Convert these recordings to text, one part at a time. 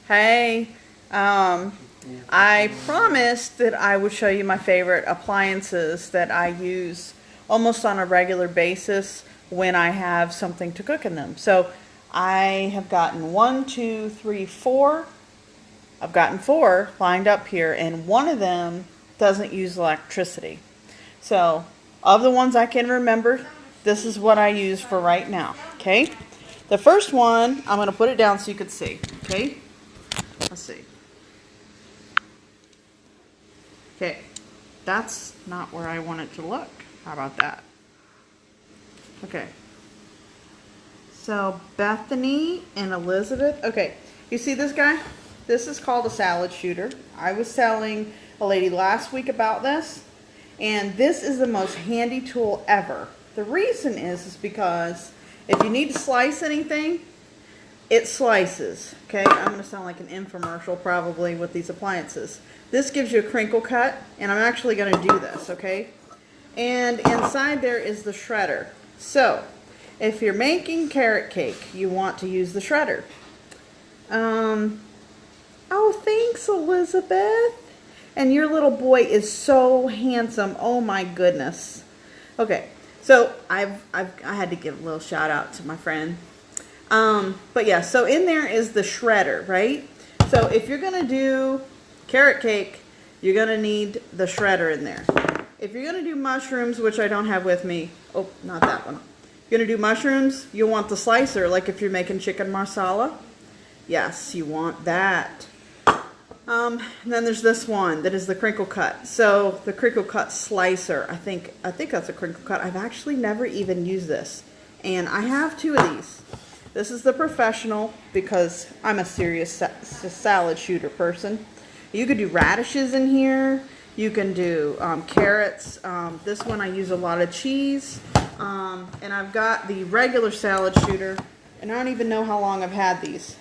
Hey, I promised that I would show you my favorite appliances that I use almost on a regular basis when I have something to cook in them. So I have gotten 1, 2, 3, 4. I've gotten 4 lined up here, and one of them doesn't use electricity. So of the ones I can remember, this is what I use for right now. Okay, the first one, I'm going to put it down so you can see. Okay, let's see. Okay, that's not where I want it to look. How about that? Okay, so Bethany and Elizabeth. Okay, you see this guy? This is called a salad shooter. I was telling a lady last week about this, and this is the most handy tool ever. The reason is because if you need to slice anything, it slices. Okay, I'm going to sound like an infomercial probably with these appliances. This gives you a crinkle cut, and I'm actually going to do this, okay? And inside there is the shredder. So, if you're making carrot cake, you want to use the shredder. Oh, thanks, Elizabeth. And your little boy is so handsome. Oh my goodness. Okay, so I had to give a little shout out to my friend. But yeah, so in there is the shredder, right? So if you're gonna do carrot cake, you're gonna need the shredder in there. If you're gonna do mushrooms, which I don't have with me, oh, not that one. If you're gonna do mushrooms, you'll want the slicer, like if you're making chicken marsala. Yes, you want that. And then there's this one that is the crinkle cut. So the crinkle cut slicer, I think that's a crinkle cut. I've actually never even used this, and I have 2 of these. This is the professional because I'm a serious salad shooter person. You could do radishes in here. You can do carrots. This one I use a lot of cheese. And I've got the regular salad shooter, and I don't even know how long I've had these.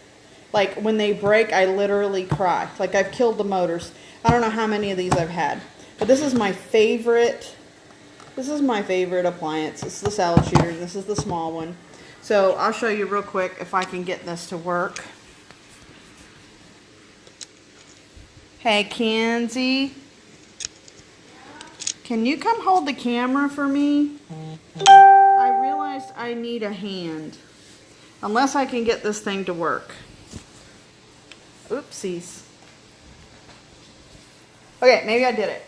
Like, when they break, I literally cry. Like, I've killed the motors. I don't know how many of these I've had. But this is my favorite. This is my favorite appliance. It's the salad shooter, and this is the small one. So, I'll show you real quick if I can get this to work. Hey, Kenzie. Can you come hold the camera for me? I realized I need a hand. Unless I can get this thing to work. Oopsies. Okay, maybe I did it.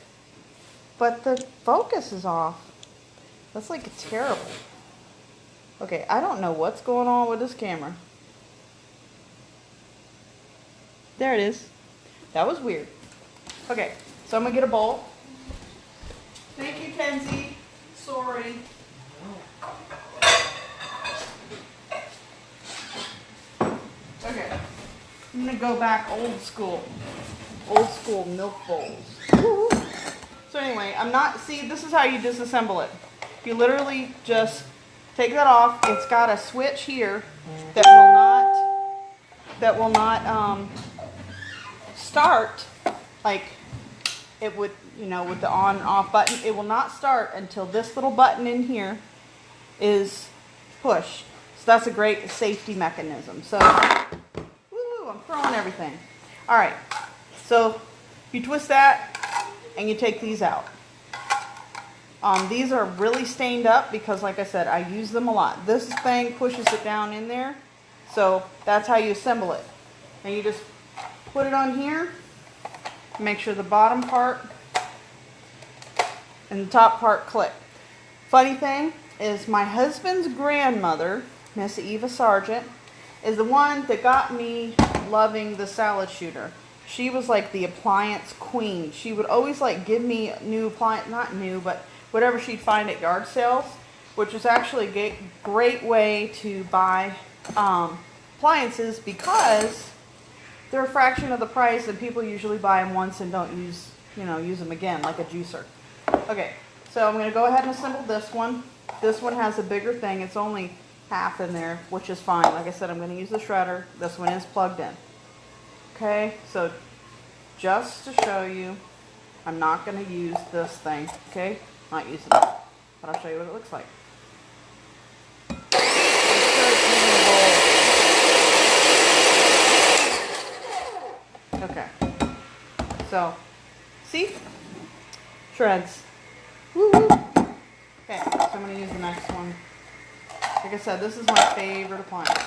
But the focus is off. That's like terrible. Okay, I don't know what's going on with this camera. There it is. That was weird. Okay, so I'm going to get a bowl. Thank you, Kenzie. Sorry. Okay. I'm going to go back old school milk bowls. Woo. So anyway, this is how you disassemble it. You literally just take that off. It's got a switch here that will not start like it would, with the on and off button. It will not start until this little button in here is pushed. So that's a great safety mechanism. So I'm throwing everything. All right, so you twist that and you take these out. These are really stained up because, like I said, I use them a lot. This thing pushes it down in there, so that's how you assemble it. And you just put it on here, make sure the bottom part and the top part click. Funny thing is, my husband's grandmother, Miss Eva Sargent, is the one that got me loving the salad shooter. She was like the appliance queen. She would always like give me new appliance, not new, but whatever she'd find at yard sales, which is actually a great way to buy appliances because they're a fraction of the price, and people usually buy them once and don't use them again, like a juicer. Okay, so I'm going to go ahead and assemble this one. This one has a bigger thing. It's only half in there, which is fine. Like I said, I'm going to use the shredder. This one is plugged in. Okay, so just to show you, I'm not going to use this thing. Okay, not using it, but I'll show you what it looks like. So, see? Shreds. Woo woo. Okay, so I'm going to use the next one. Like I said, this is my favorite appliance.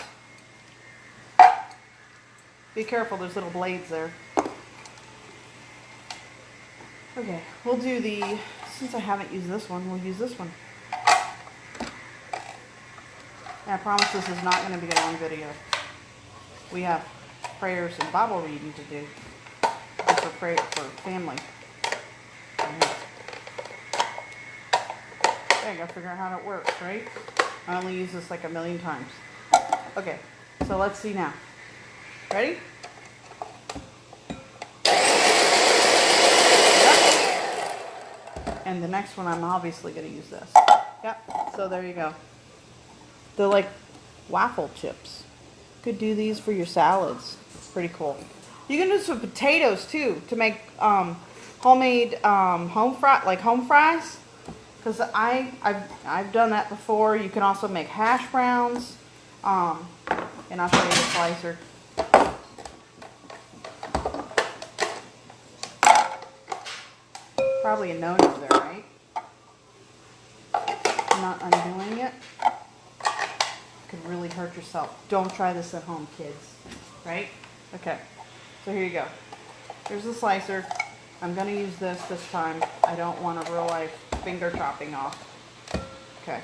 Be careful, there's little blades there. Okay, we'll do the, since I haven't used this one, we'll use this one. And I promise this is not going to be a long video. We have prayers and Bible reading to do for family. Okay, I gotta figure out how it works, right? I only use this like a million times. Okay, so let's see now. Ready? Yep. And the next one, I'm obviously going to use this. Yep, so there you go. They're like waffle chips. Could do these for your salads. It's pretty cool. You can do this with potatoes too to make homemade home fries. Because I've done that before. You can also make hash browns. And I'll show you the slicer. Probably a no-no there, right? I'm not undoing it. Could really hurt yourself. Don't try this at home, kids. Right? Okay. So here you go. Here's the slicer. I'm going to use this time. I don't want a real life finger chopping off. Okay.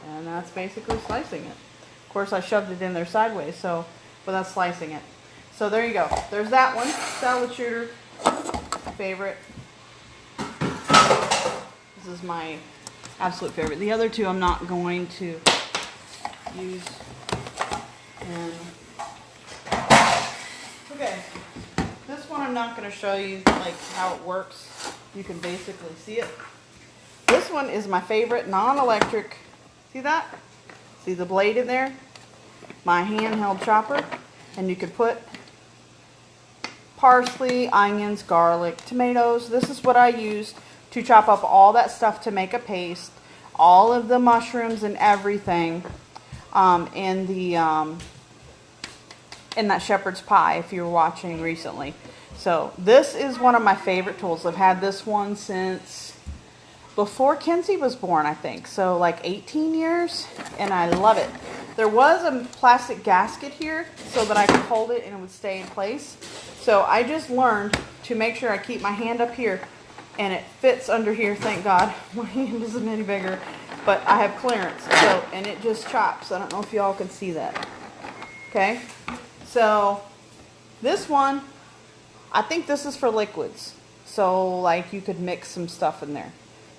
And that's basically slicing it. Of course, I shoved it in there sideways, but that's slicing it. So there you go. There's that one. Salad shooter. Favorite. This is my absolute favorite. The other two I'm not going to use. And okay, this one I'm not going to show you like how it works. You can basically see it. This one is my favorite, non-electric. See that? See the blade in there? My handheld chopper. And you could put parsley, onions, garlic, tomatoes. This is what I use to chop up all that stuff to make a paste. All of the mushrooms and everything in that shepherd's pie, if you were watching recently. So this is one of my favorite tools. I've had this one since before Kenzie was born, I think. So like 18 years, and I love it. There was a plastic gasket here so that I could hold it and it would stay in place. So I just learned to make sure I keep my hand up here and it fits under here, thank God. My hand isn't any bigger, but I have clearance. So, and it just chops. I don't know if y'all can see that. Okay, so this one, I think this is for liquids. So like you could mix some stuff in there.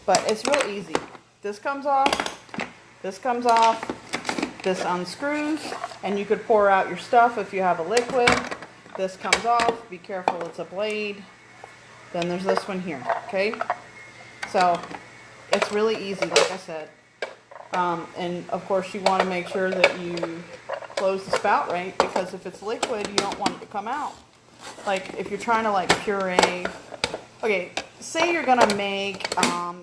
But it's real easy. This comes off, this comes off, this unscrews, and you could pour out your stuff if you have a liquid. This comes off, be careful, it's a blade. Then there's this one here, okay? So it's really easy, like I said. And of course you want to make sure that you close the spout right, because if it's liquid, you don't want it to come out. Like if you're trying to like puree, okay, say you're gonna make a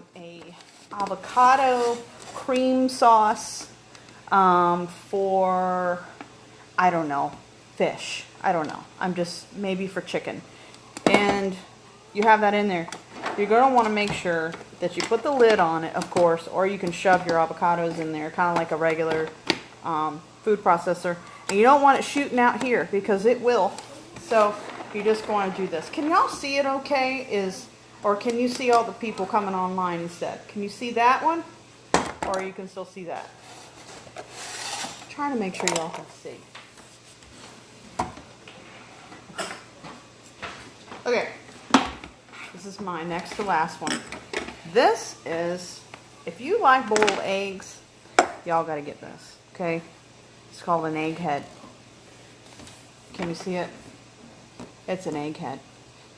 avocado cream sauce for, I don't know, fish. I don't know. I'm just, maybe for chicken. And you have that in there. You're going to want to make sure that you put the lid on it, of course, or you can shove your avocados in there, kind of like a regular food processor. And you don't want it shooting out here because it will. So you just want to do this. Can y'all see it okay? Or can you see all the people coming online instead? Can you see that one? Or you can still see that? I'm trying to make sure y'all can see. Okay. This is my next to last one. This is, if you like boiled eggs, y'all got to get this, okay? It's called an egg head. Can you see it? It's an egg head.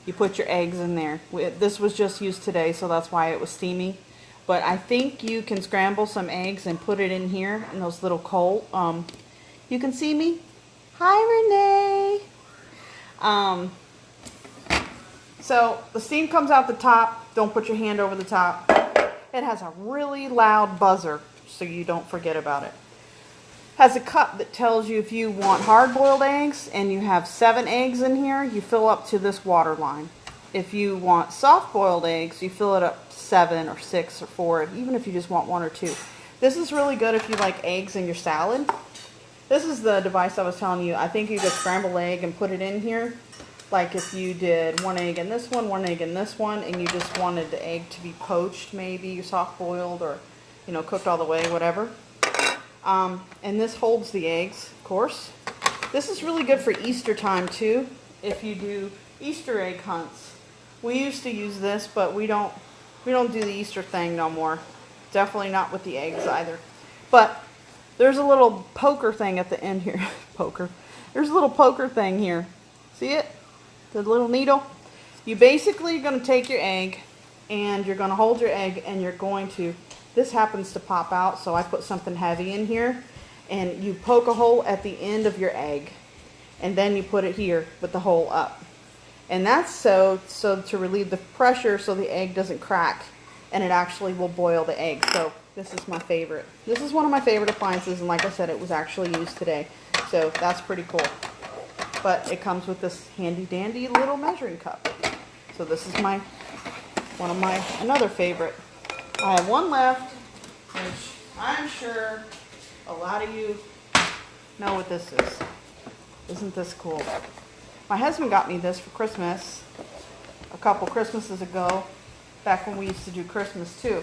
You put your eggs in there. This was just used today, so that's why it was steamy. But I think you can scramble some eggs and put it in here in those little coal. You can see me? Hi, Renee. So the steam comes out the top. Don't put your hand over the top. It has a really loud buzzer, so you don't forget about it. Has a cup that tells you if you want hard-boiled eggs and you have 7 eggs in here, you fill up to this water line. If you want soft-boiled eggs, you fill it up to 7 or 6 or 4, even if you just want 1 or 2. This is really good if you like eggs in your salad. This is the device I was telling you. I think you could scramble egg and put it in here. Like if you did 1 egg in this one, 1 egg in this one, and you just wanted the egg to be poached, maybe soft-boiled or, you know, cooked all the way, whatever. And this holds the eggs, of course. This is really good for Easter time too, if you do Easter egg hunts. We used to use this, but we don't do the Easter thing no more. Definitely not with the eggs either. But there's a little poker thing at the end here. Poker. There's a little poker thing here. See it? The little needle. You basically are going to take your egg and you're going to hold your egg and you're going to, this happens to pop out, so I put something heavy in here, and you poke a hole at the end of your egg, and then you put it here with the hole up. And that's so to relieve the pressure so the egg doesn't crack, and it actually will boil the egg. So this is my favorite. This is one of my favorite appliances, and like I said, it was actually used today. So that's pretty cool. But it comes with this handy dandy little measuring cup. So this is another favorite. I have one left, which I'm sure a lot of you know what this is. Isn't this cool? My husband got me this for Christmas a couple Christmases ago, back when we used to do Christmas too.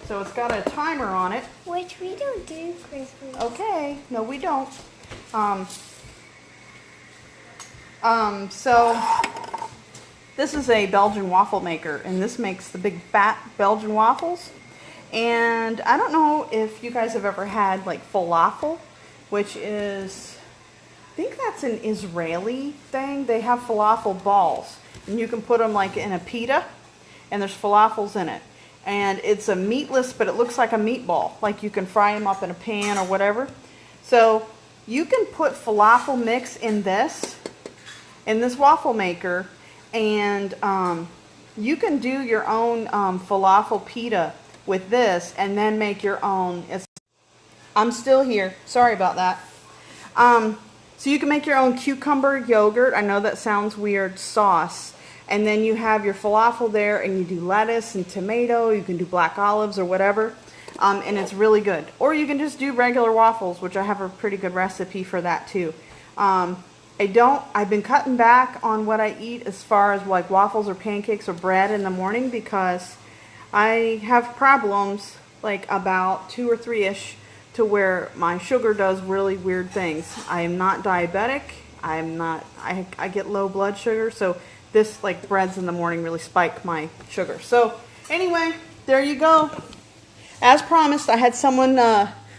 So it's got a timer on it. Which we don't do Christmas. Okay, no we don't. So this is a Belgian waffle maker, and this makes the big fat Belgian waffles. And I don't know if you guys have ever had like falafel, which is, I think that's an Israeli thing. They have falafel balls, and you can put them like in a pita, and there's falafels in it. And it's a meatless, but it looks like a meatball. Like you can fry them up in a pan or whatever. So you can put falafel mix in this waffle maker, and you can do your own falafel pita with this, and then make your own. I'm still here. Sorry about that. So you can make your own cucumber yogurt. I know that sounds weird. Sauce. And then you have your falafel there, and you do lettuce and tomato. You can do black olives or whatever. And it's really good. Or you can just do regular waffles, which I have a pretty good recipe for that too. I've been cutting back on what I eat as far as like waffles or pancakes or bread in the morning, because I have problems like about 2 or 3-ish to where my sugar does really weird things. I am not diabetic. I get low blood sugar, so this like breads in the morning really spike my sugar. So anyway, there you go. As promised, I had someone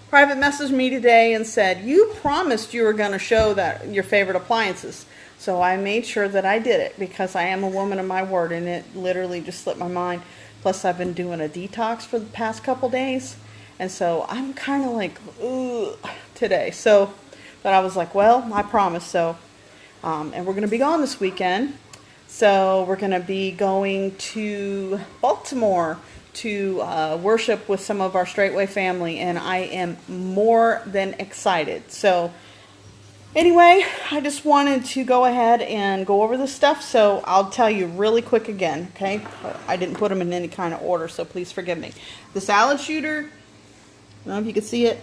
private message me today and said, you promised you were going to show that your favorite appliances. So I made sure that I did it, because I am a woman of my word, and it literally just slipped my mind. Plus I've been doing a detox for the past couple days, and so I'm kind of like, ooh, today. So, but I was like, well, I promise. So, and we're going to be gone this weekend. So we're going to be going to Baltimore to worship with some of our Straightway family, and I am more than excited. So anyway, I just wanted to go ahead and go over this stuff, so I'll tell you really quick again, okay? I didn't put them in any kind of order, so please forgive me. The salad shooter, I don't know if you can see it.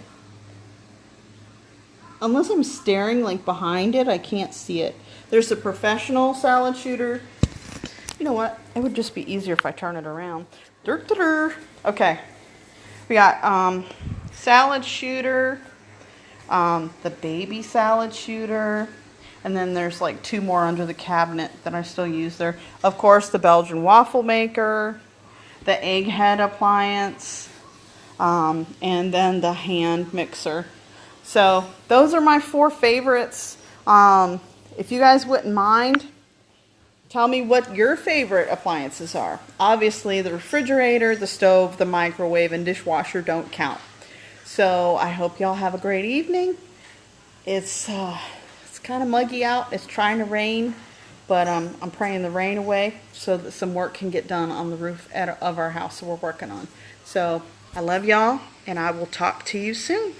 Unless I'm staring like behind it, I can't see it. There's a professional salad shooter. You know what? It would just be easier if I turn it around. Okay. We got salad shooter, the baby salad shooter, and then there's like 2 more under the cabinet that I still use there. Of course, the Belgian waffle maker, the egghead appliance, and then the hand mixer. So those are my 4 favorites. If you guys wouldn't mind, tell me what your favorite appliances are. Obviously, the refrigerator, the stove, the microwave, and dishwasher don't count. So I hope y'all have a great evening. It's kind of muggy out. It's trying to rain, But I'm praying the rain away so that some work can get done on the roof of our house that we're working on. So I love y'all, and I will talk to you soon.